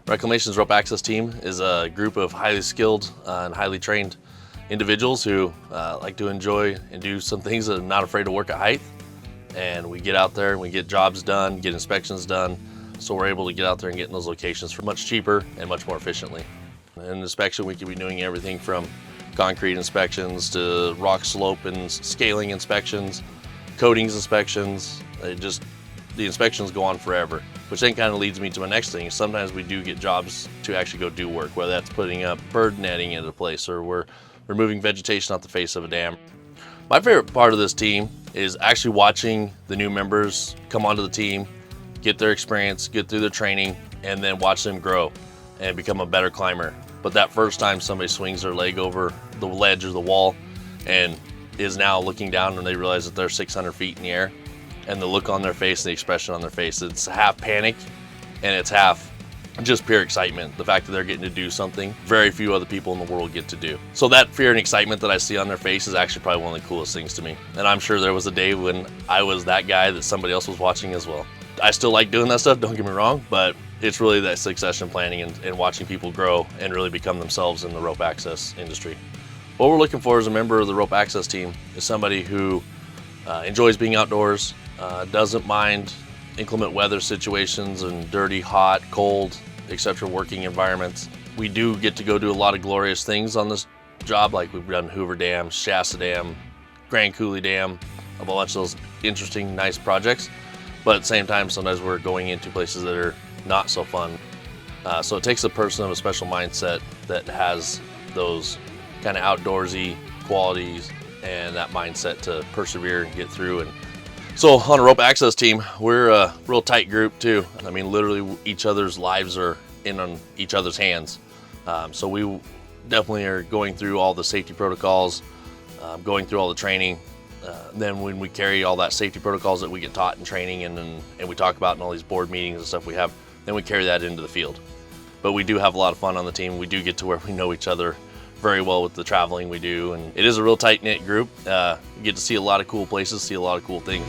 Reclamation's rope access team is a group of highly skilled and highly trained individuals who like to enjoy and do some things that are not afraid to work at height. And we get out there and we get jobs done, get inspections done, so we're able to get out there and get in those locations for much cheaper and much more efficiently. In inspection, we could be doing everything from concrete inspections to rock slope and scaling inspections, coatings inspections. The inspections go on forever, which then kind of leads me to my next thing. Sometimes we do get jobs to actually go do work, whether that's putting up bird netting into place or we're removing vegetation off the face of a dam. My favorite part of this team is actually watching the new members come onto the team, get their experience, get through their training, and then watch them grow and become a better climber. But that first time somebody swings their leg over the ledge or the wall and is now looking down and they realize that they're 600 feet in the air, and the look on their face, the expression on their face, it's half panic and it's half just pure excitement. The fact that they're getting to do something very few other people in the world get to do. So that fear and excitement that I see on their face is actually probably one of the coolest things to me. And I'm sure there was a day when I was that guy that somebody else was watching as well. I still like doing that stuff, don't get me wrong, but it's really that succession planning and watching people grow and really become themselves in the rope access industry. What we're looking for as a member of the rope access team is somebody who enjoys being outdoors, doesn't mind inclement weather situations and dirty, hot, cold, etc. working environments. We do get to go do a lot of glorious things on this job, like we've done Hoover Dam, Shasta Dam, Grand Coulee Dam, a bunch of those interesting, nice projects. But at the same time, sometimes we're going into places that are not so fun. So it takes a person of a special mindset that has those kind of outdoorsy qualities and that mindset to persevere and get through. And so on a rope access team, we're a real tight group too. I mean, literally each other's lives are in on each other's hands. So we definitely are going through all the safety protocols, going through all the training. Then when we carry all that safety protocols that we get taught in training and we talk about in all these board meetings and stuff we have, then we carry that into the field. But we do have a lot of fun on the team. We do get to where we know each other very well with the traveling we do, and it is a real tight-knit group. You get to see a lot of cool places, see a lot of cool things.